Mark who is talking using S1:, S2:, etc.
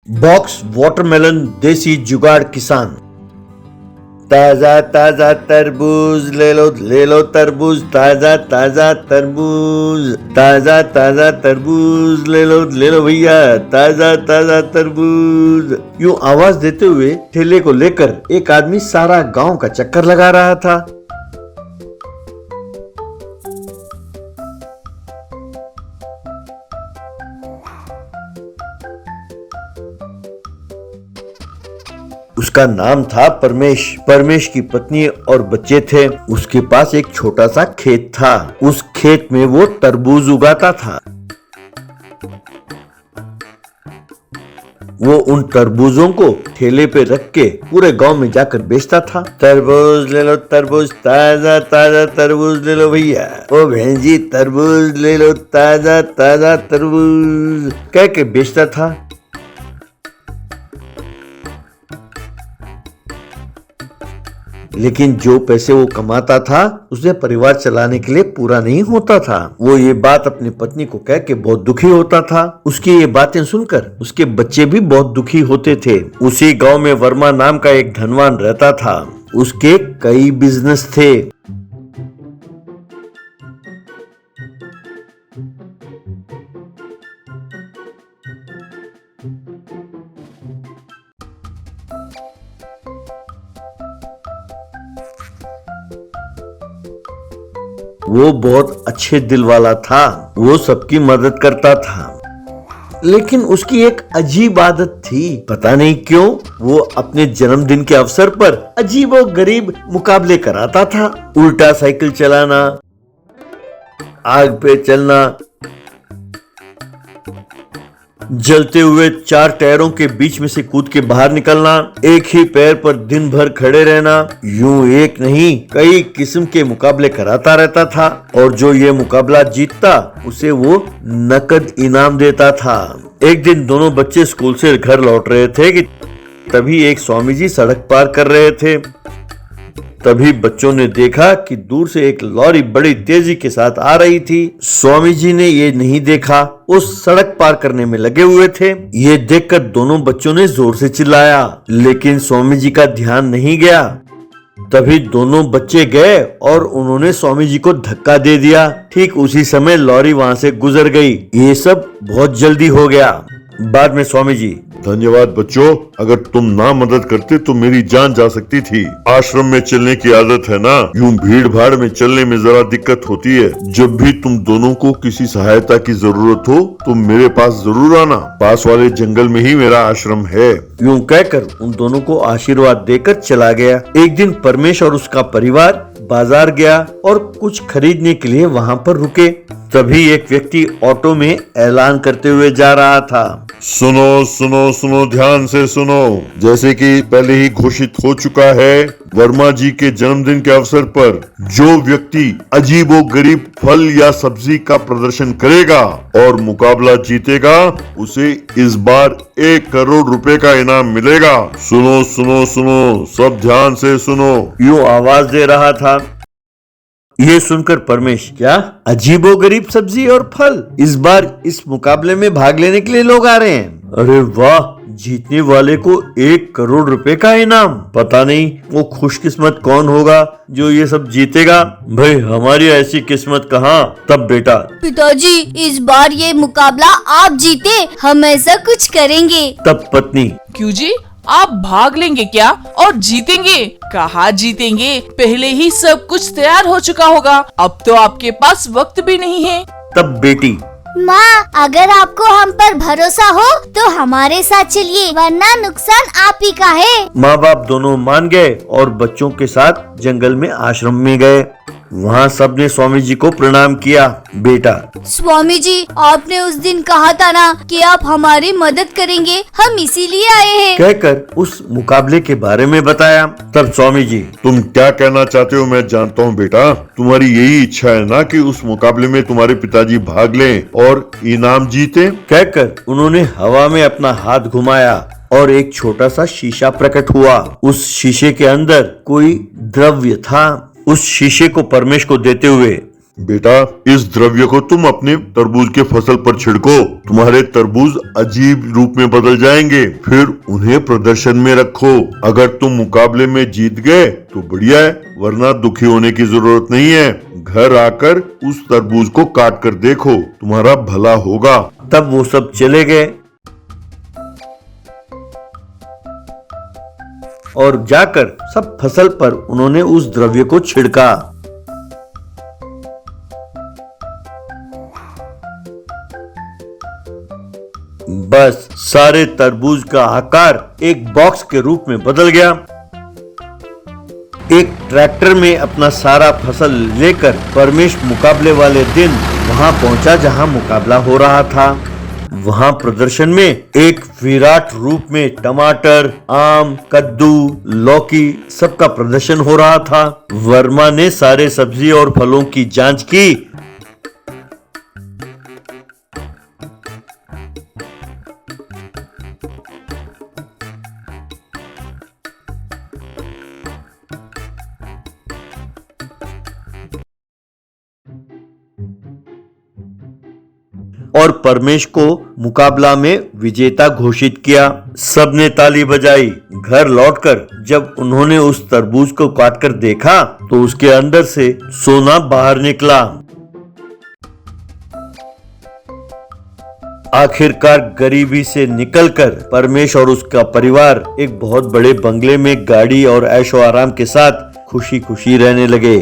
S1: Box watermelon देसी जुगाड़ किसान। ताजा ताजा तरबूज ले लो तरबूज, ताजा ताजा तरबूज, ताजा ताजा तरबूज ले लो भैया, ताजा ताजा तरबूज। यूं आवाज देते हुए ठेले को लेकर एक आदमी सारा गांव का चक्कर लगा रहा था। उसका नाम था परमेश। परमेश की पत्नी और बच्चे थे। उसके पास एक छोटा सा खेत था। उस खेत में वो तरबूज उगाता था। वो उन तरबूजों को ठेले पे रख के पूरे गांव में जाकर बेचता था। तरबूज ले लो तरबूज, ताजा ताजा तरबूज ले लो भैया, ओ बहन जी तरबूज ले लो, ताजा ताजा तरबूज कह के बेचता था। लेकिन जो पैसे वो कमाता था उसे परिवार चलाने के लिए पूरा नहीं होता था। वो ये बात अपनी पत्नी को कह के बहुत दुखी होता था। उसकी ये बातें सुनकर उसके बच्चे भी बहुत दुखी होते थे। उसी गांव में वर्मा नाम का एक धनवान रहता था। उसके कई बिजनेस थे। वो बहुत अच्छे दिल वाला था। वो सबकी मदद करता था। लेकिन उसकी एक अजीब आदत थी। पता नहीं क्यों वो अपने जन्मदिन के अवसर पर अजीब और गरीब मुकाबले कराता था। उल्टा साइकिल चलाना, आग पे चलना, जलते हुए 4 टायरों के बीच में से कूद के बाहर निकलना, एक ही पैर पर दिन भर खड़े रहना, यूं एक नहीं कई किस्म के मुकाबले कराता रहता था। और जो ये मुकाबला जीतता उसे वो नकद इनाम देता था। एक दिन दोनों बच्चे स्कूल से घर लौट रहे थे कि तभी एक स्वामी जी सड़क पार कर रहे थे। तभी बच्चों ने देखा कि दूर से एक लॉरी बड़ी तेजी के साथ आ रही थी। स्वामी जी ने ये नहीं देखा, वो सड़क पार करने में लगे हुए थे। ये देखकर दोनों बच्चों ने जोर से चिल्लाया, लेकिन स्वामी जी का ध्यान नहीं गया। तभी दोनों बच्चे गए और उन्होंने स्वामी जी को धक्का दे दिया। ठीक उसी समय लॉरी वहां से गुजर गई। ये सब बहुत जल्दी हो गया। बाद में स्वामी जी,
S2: धन्यवाद बच्चों, अगर तुम ना मदद करते तो मेरी जान जा सकती थी। आश्रम में चलने की आदत है ना, यूं भीड़ भाड़ में चलने में जरा दिक्कत होती है। जब भी तुम दोनों को किसी सहायता की जरूरत हो तो मेरे पास जरूर आना। पास वाले जंगल में ही मेरा आश्रम है।
S1: यूं कहकर उन दोनों को आशीर्वाद देकर चला गया। एक दिन परमेश और उसका परिवार बाजार गया और कुछ खरीदने के लिए वहां पर रुके। तभी एक व्यक्ति ऑटो में ऐलान करते हुए जा रहा था,
S2: सुनो सुनो सुनो, ध्यान से सुनो। जैसे कि पहले ही घोषित हो चुका है, वर्मा जी के जन्मदिन के अवसर पर जो व्यक्ति अजीबो गरीब फल या सब्जी का प्रदर्शन करेगा और मुकाबला जीतेगा उसे इस बार 1 करोड़ रुपए का इनाम मिलेगा। सुनो सुनो सुनो, सब ध्यान से सुनो।
S1: यूं आवाज दे रहा था। ये सुनकर परमेश, क्या अजीबो गरीब सब्जी और फल? इस बार इस मुकाबले में भाग लेने के लिए लोग आ रहे हैं। अरे वाह, जीतने वाले को 1 करोड़ रुपए का इनाम। पता नहीं वो खुशकिस्मत कौन होगा जो ये सब जीतेगा। भाई हमारी ऐसी किस्मत कहाँ। तब बेटा,
S3: पिताजी इस बार ये मुकाबला आप जीते, हम ऐसा कुछ करेंगे।
S1: तब पत्नी,
S4: क्यों जी, आप भाग लेंगे क्या और जीतेंगे? कहाँ जीतेंगे, पहले ही सब कुछ तैयार हो चुका होगा। अब तो आपके पास वक्त भी नहीं है।
S1: तब बेटी,
S3: माँ अगर आपको हम पर भरोसा हो तो हमारे साथ चलिए, वरना नुकसान आप ही का है।
S1: माँ बाप दोनों मान गए और बच्चों के साथ जंगल में आश्रम में गए। वहाँ सबने स्वामी जी को प्रणाम किया। बेटा,
S3: स्वामी जी आपने उस दिन कहा था ना कि आप हमारी मदद करेंगे, हम इसीलिए आए हैं।
S1: कहकर उस मुकाबले के बारे में बताया। तब स्वामी जी,
S2: तुम क्या कहना चाहते हो मैं जानता हूँ बेटा। तुम्हारी यही इच्छा है ना कि उस मुकाबले में तुम्हारे पिताजी भाग लें और इनाम जीते।
S1: कहकर उन्होंने हवा में अपना हाथ घुमाया और एक छोटा सा शीशा प्रकट हुआ। उस शीशे के अंदर कोई द्रव्य था। उस शीशे को परमेश को देते हुए
S2: बेटा, इस द्रव्य को तुम अपने तरबूज के फसल पर छिड़को। तुम्हारे तरबूज अजीब रूप में बदल जाएंगे। फिर उन्हें प्रदर्शन में रखो। अगर तुम मुकाबले में जीत गए तो बढ़िया है, वरना दुखी होने की जरूरत नहीं है। घर आकर उस तरबूज को काट कर देखो, तुम्हारा भला होगा।
S1: तब वो सब चले गए और जाकर सब फसल पर उन्होंने उस द्रव्य को छिड़का। बस सारे तरबूज का आकार एक बॉक्स के रूप में बदल गया। एक ट्रैक्टर में अपना सारा फसल लेकर परमेश मुकाबले वाले दिन वहां पहुंचा जहां मुकाबला हो रहा था। वहां प्रदर्शन में एक विराट रूप में टमाटर, आम, कद्दू, लौकी सबका प्रदर्शन हो रहा था। वर्मा ने सारे सब्जी और फलों की जांच की। और परमेश को मुकाबला में विजेता घोषित किया। सबने ताली बजाई। घर लौटकर जब उन्होंने उस तरबूज को काटकर देखा तो उसके अंदर से सोना बाहर निकला। आखिरकार गरीबी से निकलकर परमेश और उसका परिवार एक बहुत बड़े बंगले में गाड़ी और ऐशो आराम के साथ खुशी खुशी रहने लगे।